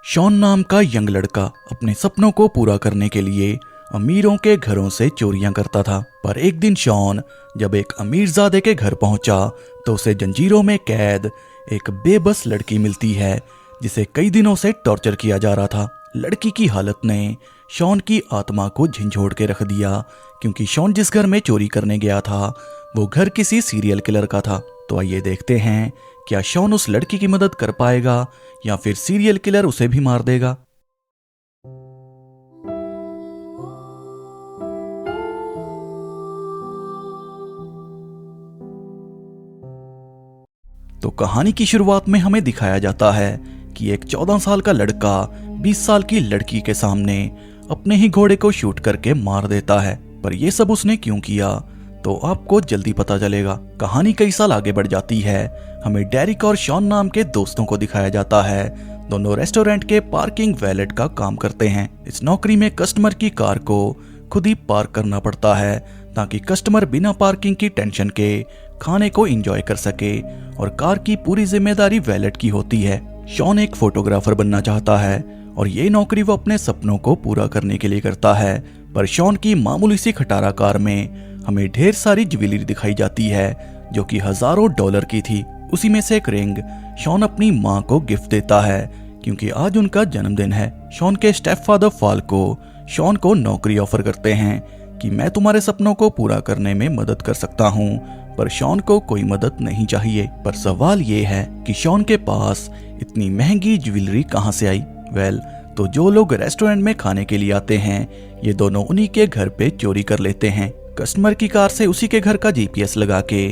Shawn नाम का young लड़का अपने सपनों को पूरा करने के लिए अमीरों के घरों से चोरियां करता था। पर एक दिन शॉन जब एक अमीरजादे के घर पहुंचा तो उसे जंजीरों में कैद एक बेबस लड़की मिलती है जिसे कई दिनों से टॉर्चर किया जा रहा था। लड़की की हालत ने शॉन की आत्मा को झंझोड़ के रख दिया, क्योंकि शॉन जिस घर में चोरी करने गया था वो घर किसी सीरियल किलर का था। तो आइए देखते हैं क्या शॉन उस लड़की की मदद कर पाएगा या फिर सीरियल किलर उसे भी मार देगा। तो कहानी की शुरुआत में हमें दिखाया जाता है कि एक 14 साल का लड़का 20 साल की लड़की के सामने अपने ही घोड़े को शूट करके मार देता है। पर यह सब उसने क्यों किया तो आपको जल्दी पता चलेगा। कहानी कई साल आगे बढ़ जाती है। हमें डेरिक और शॉन नाम के दोस्तों को दिखाया जाता है। दोनों रेस्टोरेंट के पार्किंग वैलेट का काम करते हैं। इस नौकरी में कस्टमर की कार को खुद ही पार्क करना पड़ता है ताकि कस्टमर बिना पार्किंग की टेंशन के खाने को एंजॉय कर सके, और कार की पूरी जिम्मेदारी वैलेट की होती है। शॉन एक फोटोग्राफर बनना चाहता है और ये नौकरी वो अपने सपनों को पूरा करने के लिए करता है। पर शॉन की मामूली सी खटारा कार में हमें ढेर सारी ज्वेलरी दिखाई जाती है जो कि हजारों डॉलर की थी। उसी में से एक रिंग शॉन अपनी माँ को गिफ्ट देता है क्योंकि आज उनका जन्मदिन है। शॉन के स्टेप फादर फाल्को शॉन को नौकरी ऑफर करते हैं कि मैं तुम्हारे सपनों को पूरा करने में मदद कर सकता हूँ। पर शॉन को कोई मदद नहीं चाहिए। पर सवाल ये है कि शॉन के पास इतनी महंगी ज्वेलरी कहाँ से आई। तो जो लोग रेस्टोरेंट में खाने के लिए आते हैं ये दोनों उन्हीं के घर पे चोरी कर लेते हैं। कस्टमर की कार से उसी के घर का जीपीएस लगा के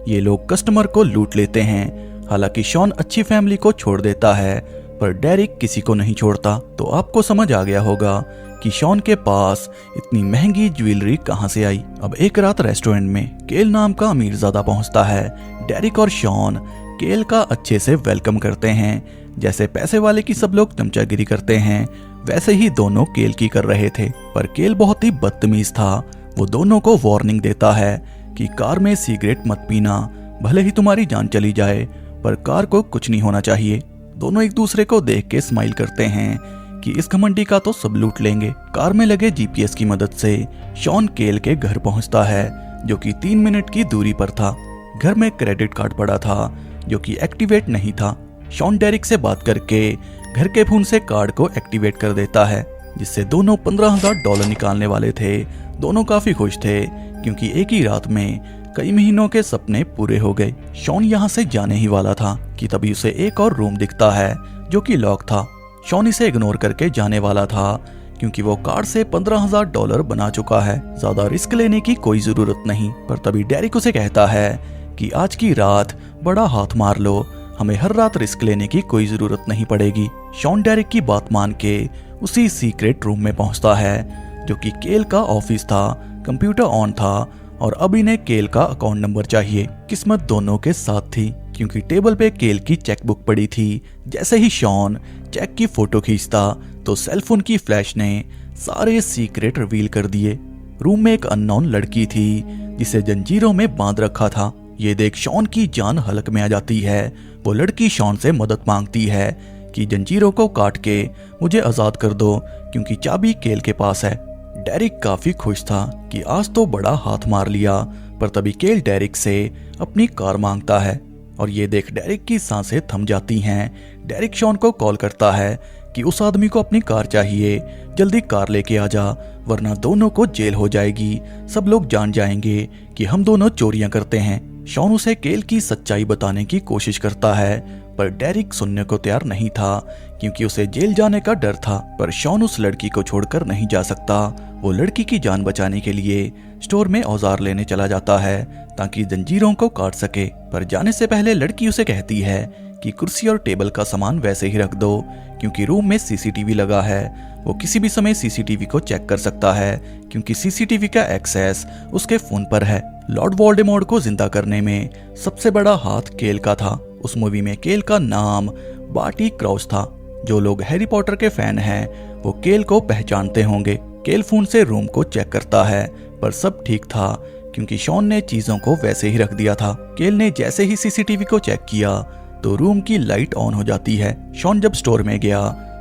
ये लोग कस्टमर को लूट लेते हैं। हालांकि शॉन अच्छी फैमिली को छोड़ देता है पर डेरिक किसी को नहीं छोड़ता। तो आपको समझ आ गया होगा कि शॉन के पास इतनी महंगी ज्वेलरी कहां से आई। अब एक रात रेस्टोरेंट में केल नाम का अमीरजादा पहुंचता है। डेरिक और शॉन केल का अच्छे से वेलकम करते हैं। जैसे पैसे वाले की सब लोग चमचागिरी करते हैं वैसे ही दोनों केल की कर रहे थे। पर केल बहुत ही बदतमीज था। वो दोनों को वार्निंग देता है कि कार में सिगरेट मत पीना, भले ही तुम्हारी जान चली जाए पर कार को कुछ नहीं होना चाहिए। दोनों एक दूसरे को देख के स्माइल करते हैं कि इस घमंडी का तो सब लूट लेंगे। कार में लगे जीपीएस की मदद से शॉन केल के घर पहुंचता है जो कि 3 मिनट की दूरी पर था। घर में क्रेडिट कार्ड पड़ा था जो कि एक्टिवेट नहीं था। शॉन डेरिक से बात करके घर के फोन से कार्ड को एक्टिवेट कर देता है, जिससे दोनों $15,000 निकालने वाले थे। दोनों काफी खुश थे क्योंकि एक ही रात में कई महीनों के सपने पूरे हो गए। शॉन यहाँ से जाने ही वाला था कि तभी उसे एक और रूम दिखता है जो कि लॉक था। शॉन इसे इग्नोर करके जाने वाला था क्योंकि वो कार्ड से $15,000 बना चुका है। ज्यादा रिस्क लेने की कोई जरूरत नहीं। पर तभी डेरिक उसे कहता है कि आज की रात बड़ा हाथ मार लो, हमें हर रात रिस्क लेने की कोई जरूरत नहीं पड़ेगी। शॉन डेरिक की बात मान के उसी सीक्रेट रूम में पहुंचता है जो कि केल का ऑफिस था। कंप्यूटर ऑन था और अब इन्हें केल का अकाउंट नंबर चाहिए। किस्मत दोनों के साथ थी क्योंकि टेबल पे केल की चेकबुक पड़ी थी। जैसे ही शॉन चेक की फोटो खींचता तो सेलफोन की फ्लैश ने सारे सीक्रेट रिवील कर दिए। रूम में एक अननोन लड़की थी जिसे जंजीरों में बांध रखा था। ये देख शॉन की जान हलक में आ जाती है। वो लड़की शॉन से मदद मांगती है कि जंजीरों को काट के मुझे आजाद कर दो क्योंकि चाबी केल के पास है। डेरिक काफी खुश था कि आज तो बड़ा हाथ मार लिया। पर तभी केल डेरिक से अपनी कार मांगता है और ये देख डेरिक की सांसें थम जाती हैं। डेरिक शॉन को कॉल करता है कि उस आदमी को अपनी कार चाहिए, जल्दी कार लेके आ जा वरना दोनों को जेल हो जाएगी। सब लोग जान जाएंगे कि हम दोनों चोरियां करते हैं। शॉन उसे केल की सच्चाई बताने की कोशिश करता है पर डेरिक सुनने को तैयार नहीं था क्योंकि उसे जेल जाने का डर था। पर शॉन उस लड़की को छोड़कर नहीं जा सकता। वो लड़की की जान बचाने के लिए स्टोर में औजार लेने चला जाता है ताकि जंजीरों को काट सके। पर जाने से पहले लड़की उसे कहती है कि कुर्सी और टेबल का सामान वैसे ही रख दो क्योंकि रूम में सीसीटीवी लगा है। वो किसी भी समय सीसीटीवी को चेक कर सकता है क्योंकि सीसीटीवी का एक्सेस उसके फोन पर है। लॉर्ड वोल्डेमॉर्ट को जिंदा करने में सबसे बड़ा हाथ केल का था। उस मूवी में केल का नाम बार्टी क्राउच था। जो लोग हैरी पॉटर के फैन हैं वो केल को पहचानते होंगे। केल फोन से रूम को चेक करता है पर सब ठीक था क्योंकि शॉन ने चीजों को वैसे ही रख दिया था। केल ने जैसे ही सीसीटीवी को चेक किया तो रूम की लाइट ऑन हो जाती है। शॉन जब स्टोर में गया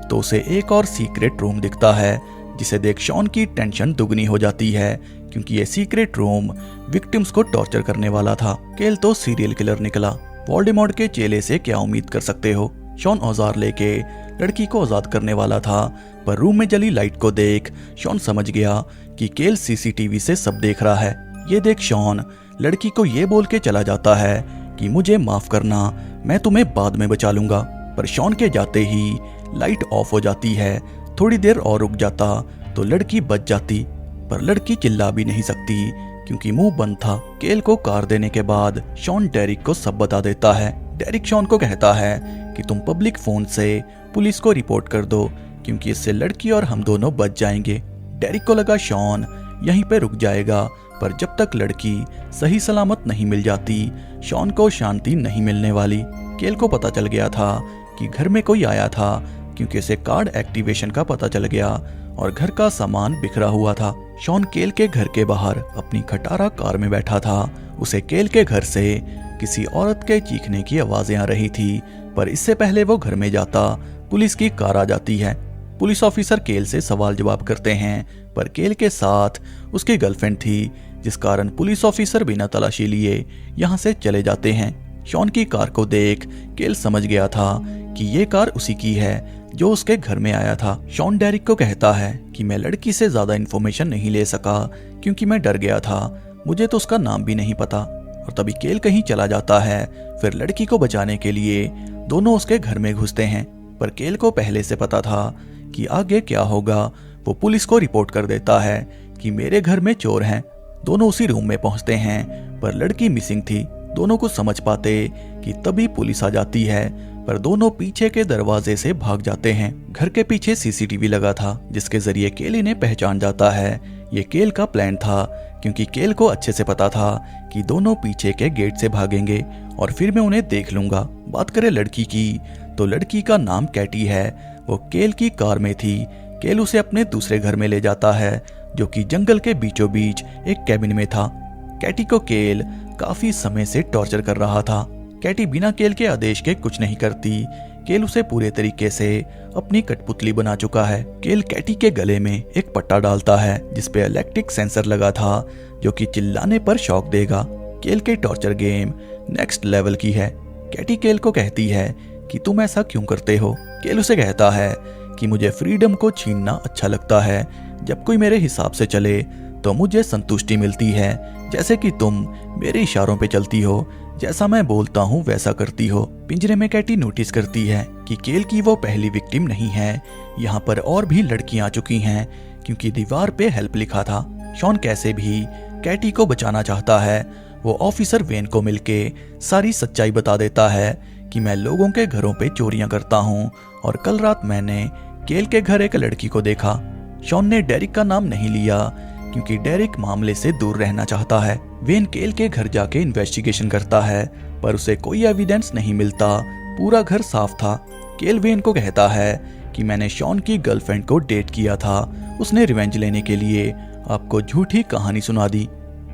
तो उसे एक और सीक्रेट रूम दिखता है, जिसे देख शॉन की टेंशन दुगनी हो जाती है, क्योंकि ये सीक्रेट रूम विक्टिम्स को टॉर्चर करने वाला था। केल तो सीरियल किलर निकला। वोल्डेमॉर्ट के चेले से क्या उम्मीद कर सकते हो। शॉन औजार लेके लड़की को आजाद करने वाला था, पर रूम में जली लाइट को देख शॉन समझ गया कि केल सीसीटीवी से सब देख रहा है। ये देख शॉन लड़की को ये बोल के चला जाता है कि मुझे माफ करना, मैं तुम्हें बाद में बचा लूंगा। पर शॉन के जाते ही लाइट ऑफ हो जाती है। थोड़ी देर और रुक जाता तो लड़की बच जाती, पर लड़की चिल्ला भी नहीं सकती क्योंकि मुंह बंद था। केल को कार देने के बाद शॉन डेरिक को सब बता देता है। डेरिक शॉन को कहता है कि तुम पब्लिक फोन से पुलिस को रिपोर्ट कर दो, क्योंकि इससे लड़की और हम दोनों बच जाएंगे। डेरिक को लगा शॉन यहीं पे रुक जाएगा, पर जब तक लड़की सही सलामत नहीं मिल जाती शॉन को शांति नहीं मिलने वाली। केल को पता चल गया था कि घर में कोई आया था, क्योंकि इसे कार्ड एक्टिवेशन का पता चल गया और घर का सामान बिखरा हुआ था। शॉन केल के घर के बाहर अपनी खटारा कार में बैठा था। उसे केल के घर से किसी औरत के चीखने की आवाजें आ रही थी, पर इससे पहले वो घर में जाता पुलिस की कार आ जाती है। पुलिस ऑफिसर केल से सवाल जवाब करते हैं, पर केल के साथ उसकी गर्लफ्रेंड थी, जिस कारण पुलिस ऑफिसर बिना तलाशी लिए यहाँ से चले जाते हैं। शॉन की कार को देख केल समझ गया था कि ये कार उसी की है जो उसके घर में आया था। शॉन डेरिक को कहता है कि मैं लड़की से ज्यादा इन्फॉर्मेशन नहीं ले सका क्योंकि मैं डर गया था, मुझे तो उसका नाम भी नहीं पता। और तभी केल कहीं चला जाता है। फिर लड़की को बचाने के लिए दोनों उसके घर में घुसते हैं, पर केल को पहले से पता था कि आगे क्या होगा। वो पुलिस को रिपोर्ट कर देता है कि मेरे घर में चोर हैं। दोनों उसी रूम में पहुंचते हैं, पर लड़की मिसिंग थी। दोनों कुछ समझ पाते कि तभी पुलिस आ जाती है, पर दोनों पीछे के दरवाजे से भाग जाते हैं। घर के पीछे सीसीटीवी लगा था, जिसके जरिए केल इन्हें पहचान जाता है। ये केल का प्लान था, क्योंकि केल को अच्छे से पता था कि दोनों पीछे के गेट से भागेंगे और फिर मैं उन्हें देख लूंगा। बात करें लड़की की, तो लड़की का नाम कैटी है। वो केल की कार में थी। केल उसे अपने दूसरे घर में ले जाता है, जो कि जंगल के बीचों बीच एक कैबिन में था। कैटी को केल काफी समय से टॉर्चर कर रहा था। कैटी बिना केल के आदेश के कुछ नहीं करती। केल उसे पूरे तरीके से अपनी कठपुतली बना चुका है। केल कैटी के गले में एक पट्टा डालता है, जिसपे इलेक्ट्रिक सेंसर लगा था, जो कि चिल्लाने पर शॉक देगा। केल के टॉर्चर गेम नेक्स्ट लेवल की है। कैटी केल को कहती है कि तुम ऐसा क्यों करते हो। केल उसे कहता है कि मुझे फ्रीडम को छीनना अच्छा लगता है। जब कोई मेरे हिसाब से चले तो मुझे संतुष्टि मिलती है, जैसे कि तुम मेरे इशारों पे चलती हो, जैसा मैं बोलता हूँ वैसा करती हो। पिंजरे में कैटी नोटिस करती है कि केल की वो पहली विक्टिम नहीं है। यहाँ पर और भी लड़कियां आ चुकी हैं, क्योंकि दीवार पे हेल्प लिखा था। शॉन कैसे भी कैटी को बचाना चाहता है। वो ऑफिसर वेन को मिलके सारी सच्चाई बता देता है कि मैं लोगों के घरों पे चोरियां करता हूँ और कल रात मैंने केल के घर एक लड़की को देखा। शॉन ने डेरिक का नाम नहीं लिया, क्योंकि डेरिक मामले से दूर रहना चाहता है। वेन केल के घर जाके इन्वेस्टिगेशन करता है, पर उसे कोई एविडेंस नहीं मिलता। पूरा घर साफ था। केल वेन को कहता है कि मैंने शॉन की गर्लफ्रेंड को डेट किया था। उसने रिवेंज लेने के लिए आपको झूठी कहानी सुना दी।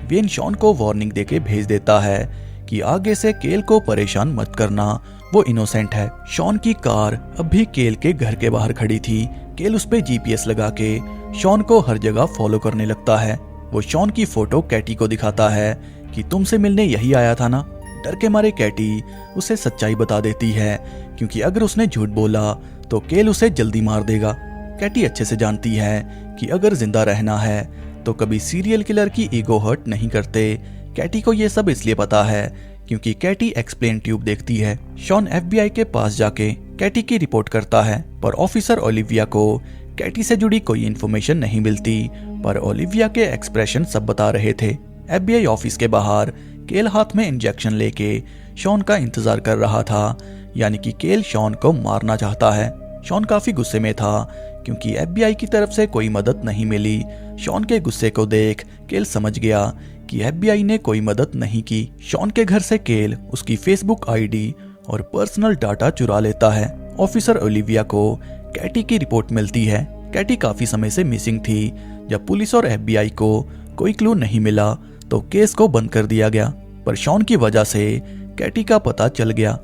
वेन शॉन को वार्निंग देके भेज देता है कि आगे से केल को परेशान मत करना, वो इनोसेंट है। शॉन की कार अब भी केल के घर के बाहर खड़ी थी। केल उस पे जीपीएस लगा के शॉन को हर जगह फॉलो करने लगता है। वो शॉन की फोटो कैटी को दिखाता है कि तुमसे मिलने यही आया था ना। डर के मारे कैटी उसे सच्चाई बता देती है, क्योंकि अगर उसने झूठ बोला तो केल उसे जल्दी मार देगा। कैटी अच्छे से जानती है कि अगर जिंदा रहना है तो कभी सीरियल किलर की ईगो हर्ट नहीं करते। कैटी को ये सब इसलिए पता है क्योंकि कैटी एक्सप्लेन ट्यूब देखती है। शॉन एफबीआई के पास जाके कैटी की रिपोर्ट करता है, पर ऑफिसर ओलिविया को कैटी से जुड़ी कोई इन्फॉर्मेशन नहीं मिलती, पर ओलिविया के एक्सप्रेशन सब बता रहे थे। एफबीआई ऑफिस के बाहर केल हाथ में इंजेक्शन लेके शॉन का इंतजार कर रहा था, यानी कि केल शॉन को मारना चाहता है। शॉन काफी गुस्से में था, क्योंकि एफबीआई की तरफ से कोई मदद नहीं मिली। शॉन के गुस्से को देख केल समझ गया कि एफबीआई ने कोई मदद नहीं की। शॉन के घर से केल उसकी फेसबुक आईडी और पर्सनल डाटा चुरा लेता है। ऑफिसर ओलिविया को कैटी की रिपोर्ट मिलती है। कैटी काफी समय से मिसिंग थी। जब पुलिस और एफबीआई को कोई क्लू नहीं मिला तो केस को बंद कर दिया गया, पर शॉन की वजह से कैटी का पता चल गया।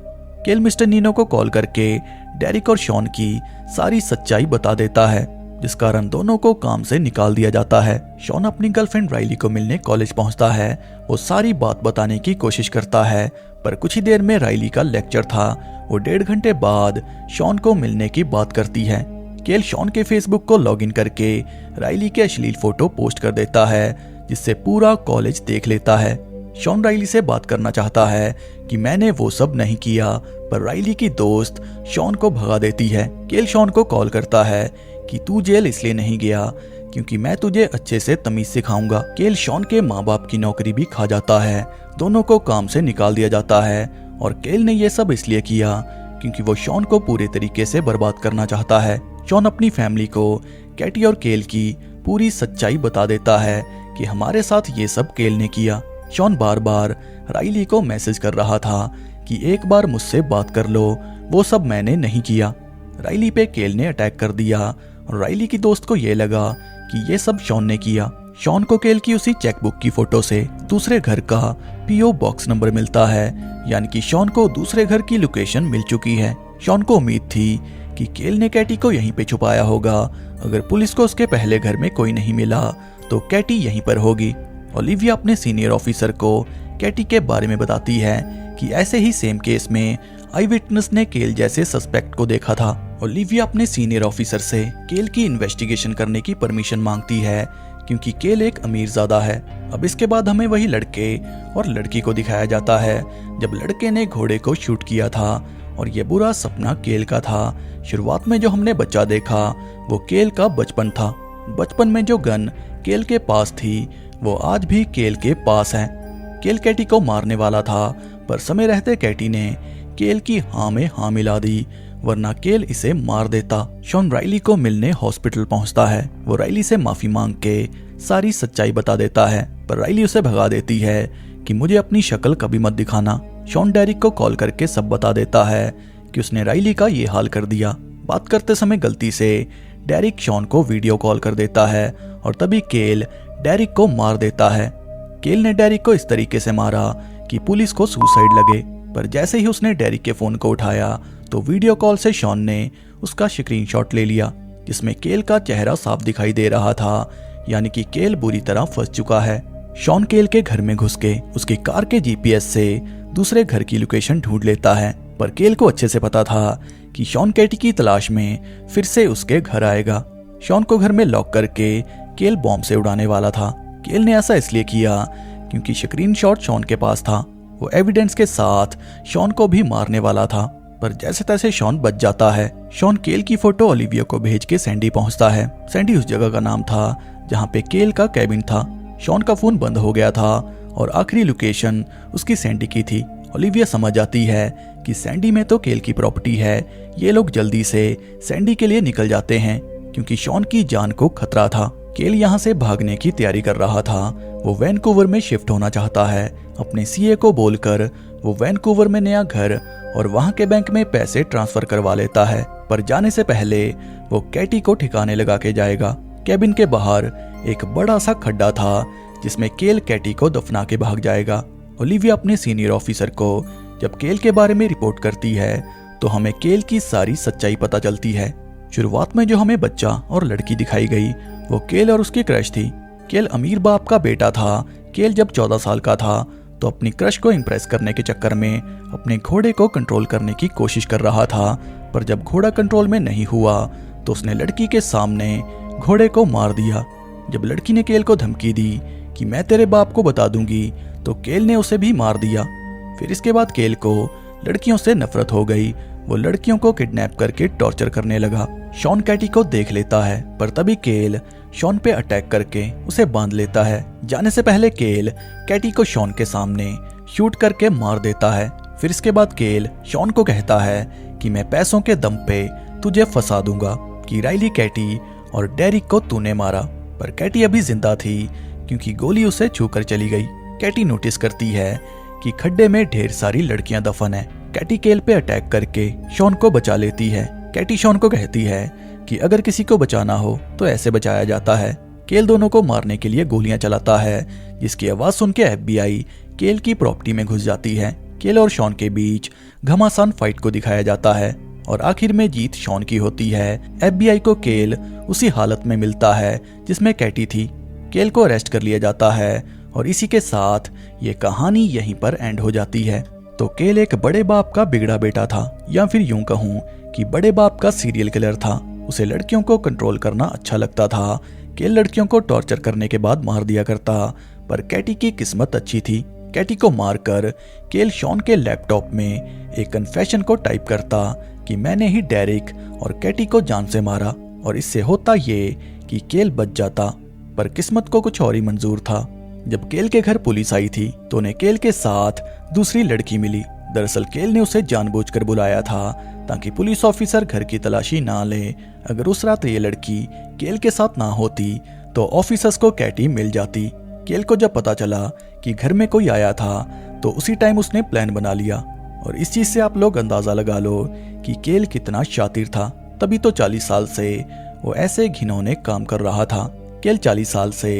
केल मिस्टर नीनो को कॉल करके डेरिक और शॉन की सारी सच्चाई बता देता है, जिस कारण दोनों को काम से निकाल दिया जाता है। शॉन अपनी गर्लफ्रेंड राइली को मिलने कॉलेज पहुंचता है। वो सारी बात बताने की कोशिश करता है, पर कुछ ही देर में राइली का लेक्चर था। वो 1.5 घंटे बाद शॉन को मिलने की बात करती है। केल शॉन के फेसबुक को लॉगिन करके राइली के अश्लील फोटो पोस्ट कर देता है, जिससे पूरा कॉलेज देख लेता है। शॉन राइली से बात करना चाहता है कि मैंने वो सब नहीं किया, पर राइली की दोस्त शॉन को भगा देती है। केल शॉन को कॉल करता है कि तू जेल इसलिए नहीं गया क्योंकि मैं तुझे अच्छे से तमीज सिखाऊंगा। केल शॉन के माँ बाप की नौकरी भी खा जाता है। दोनों को काम से निकाल दिया जाता है और केल ने ये सब इसलिए किया क्योंकि वो शॉन को पूरे तरीके से बर्बाद करना चाहता है। शॉन अपनी फैमिली को कैटी और केल की पूरी सच्चाई बता देता है कि हमारे साथ ये सब केल ने किया। शॉन बार बार राइली को मैसेज कर रहा था कि एक बार मुझसे बात कर लो, वो सब मैंने नहीं किया। राइली पे केल ने अटैक कर दिया और राइली की दोस्त को ये लगा कि ये सब शॉन ने किया। शॉन को केल की उसी चेकबुक की फोटो से दूसरे घर का पीओ बॉक्स नंबर मिलता है, यानी कि शॉन को दूसरे घर की लोकेशन मिल चुकी है। शॉन को उम्मीद थी कि केल ने कैटी को यहीं पे छुपाया होगा। अगर पुलिस को उसके पहले घर में कोई नहीं मिला तो कैटी यहीं पर होगी। ओलिविया अपने सीनियर ऑफिसर को कैटी के बारे में बताती है कि ऐसे ही सेम केस में आई विटनेस ने केल जैसे सस्पेक्ट को देखा था। ओलिविया अपने सीनियर ऑफिसर से केल की इन्वेस्टिगेशन करने की परमिशन मांगती है क्योंकि केल एक अमीरजादा है। अब इसके बाद हमें वही लड़के और लड़की को दिखाया जाता है जब लड़के ने घोड़े को शूट किया था और ये बुरा सपना केल का था। शुरुआत में जो हमने बच्चा देखा वो केल का बचपन था। बचपन में जो गन केल के पास थी वो आज भी केल के पास है। केल कैटी को मारने वाला था, पर समय रहते कैटी ने केल की हाँ में हाँ मिला दी, वरना केल इसे मार देता। शॉन राइली को मिलने हॉस्पिटल पहुंचता है। वो राइली से माफी मांग के सारी सच्चाई बता देता है, पर राइली उसे भगा देती है कि मुझे अपनी शक्ल कभी मत दिखाना। शॉन डेरिक को कॉल करके सब बता देता है कि उसने राइली का ये हाल कर दिया। बात करते समय गलती से डेरिक शॉन को वीडियो कॉल कर देता है और तभी केल डेरिक को मार देता है। केल ने डेरिक को इस तरीके से मारा कि पुलिस को सुसाइड लगे, पर जैसे ही उसने डेरिक के फोन को उठाया तो वीडियो कॉल से शॉन ने उसका स्क्रीनशॉट ले लिया, जिसमें केल का चेहरा साफ दिखाई दे रहा था, यानी कि केल बुरी तरह फंस चुका है। शॉन केल के घर में घुस के उसकी कार के जीपीएस से दूसरे घर की लोकेशन ढूंढ लेता है, पर केल को अच्छे से पता था कि शॉन कैटी की तलाश में फिर से उसके घर आएगा। शॉन को घर में लॉक करके केल बॉम्ब से उड़ाने वाला था। केल ने ऐसा इसलिए किया क्योंकि स्क्रीनशॉट शॉन के पास था। वो एविडेंस के साथ शॉन को भी मारने वाला था, पर जैसे तैसे शॉन बच जाता है। शॉन केल की फोटो ओलिविया को भेज के सैंडी पहुंचता है। सैंडी उस जगह का नाम था जहां पे केल का कैबिन था। शॉन का फोन बंद हो गया था और आखिरी लोकेशन उसकी सैंडी की थी। ओलिविया समझ जाती है कि सैंडी में तो केल की प्रॉपर्टी है। ये लोग जल्दी से सैंडी के लिए निकल जाते हैं क्योंकि शॉन की जान को खतरा था। केल यहाँ से भागने की तैयारी कर रहा था। वो वैनकूवर में शिफ्ट होना चाहता है। अपने सीए को बोलकर वो वैनकूवर में नया घर और वहां के बैंक में पैसे ट्रांसफर करवा लेता है, पर जाने से पहले वो कैटी को ठिकाने लगा के जाएगा। कैबिन के बाहर एक बड़ा सा खड्डा था जिसमें केल कैटी को दफना के भाग जाएगा। ओलिविया अपने सीनियर ऑफिसर को जब केल के बारे में रिपोर्ट करती है तो हमें केल की सारी सच्चाई पता चलती है। शुरुआत में जो हमें बच्चा और लड़की दिखाई गई वो केल और उसकी क्रश थी। केल अमीर बाप का बेटा था। केल जब 14 साल का था तो अपनी क्रश को इम्प्रेस करने के चक्कर में अपने घोड़े को कंट्रोल करने की कोशिश कर रहा था, पर जब घोड़ा कंट्रोल में नहीं हुआ तो उसने लड़की के सामने घोड़े को मार दिया। जब लड़की ने केल को धमकी दी कि मैं तेरे बाप को बता दूंगी, तो केल ने उसे भी मार दिया। फिर इसके बाद केल को लड़कियों से नफरत हो गई। वो लड़कियों को किडनैप करके टॉर्चर करने लगा। शॉन कैटी को देख लेता है, पर तभी केल शॉन पे अटैक करके उसे बांध लेता है। जाने से पहले केल कैटी को शॉन के सामने शूट करके मार देता है। फिर इसके बाद केल शॉन को कहता है कि मैं पैसों के दम पे तुझे फंसा दूंगा कि राइली, कैटी और डेरिक को तूने मारा। पर कैटी अभी जिंदा थी क्योंकि गोली उसे छूकर चली गई। कैटी नोटिस करती है कि खड्डे में ढेर सारी लड़कियां दफन है। कैटी केल पे अटैक करके शॉन को बचा लेती है। कैटी शॉन को कहती है कि अगर किसी को बचाना हो तो ऐसे बचाया जाता है। केल दोनों को मारने के लिए गोलियां चलाता है, जिसकी आवाज सुन के FBI केल की प्रॉपर्टी में घुस जाती है। केल और शॉन के बीच घमासान फाइट को दिखाया जाता है और आखिर में जीत शॉन की होती है। एफबीआई को केल उसी हालत में मिलता है जिसमें कैटी थी। केल को अरेस्ट कर लिया जाता है और इसी के साथ ये कहानी यहीं पर एंड हो जाती है। तो केल एक बड़े बाप का बिगड़ा बेटा था, या फिर यूं कहूं कि बड़े बाप का सीरियल किलर था। उसे लड़कियों को कंट्रोल करना अच्छा लगता था। केल लड़कियों को टॉर्चर करने के बाद मार दिया करता, पर कैटी की किस्मत अच्छी थी। कैटी को मारकर केल शॉन के लैपटॉप में एक कन्फेशन को टाइप करता कि मैंने ही डेरिक और कैटी को जान से मारा, और इससे होता ये कि केल बच जाता। पर किस्मत को कुछ और ही मंजूर था। जब केल के घर पुलिस आई थी तो उन्हें केल के साथ दूसरी लड़की मिली। दरअसल केल ने उसे जानबूझकर बुलाया था ताकि पुलिस ऑफिसर घर की तलाशी ना ले। अगर उस रात ये लड़की केल के साथ ना होती तो ऑफिसर्स को कैटी मिल जाती। केल को जब पता चला कि घर में कोई आया था तो उसी टाइम उसने प्लान बना लिया, और इस चीज से आप लोग अंदाजा लगा लो कि केल कितना शातिर था। तभी तो 40 साल से वो ऐसे घिनौने काम कर रहा था। केल 40 साल से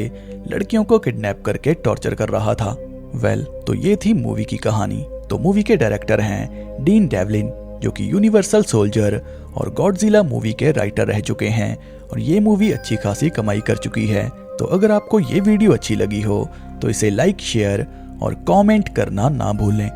लड़कियों को किडनैप करके टॉर्चर कर रहा था। तो ये थी मूवी की कहानी। तो मूवी के डायरेक्टर हैं डीन डेवलिन, जो कि यूनिवर्सल सोल्जर और गॉडजिला मूवी के राइटर रह चुके हैं, और ये मूवी अच्छी खासी कमाई कर चुकी है। तो अगर आपको ये वीडियो अच्छी लगी हो तो इसे लाइक, शेयर और कमेंट करना ना भूलें।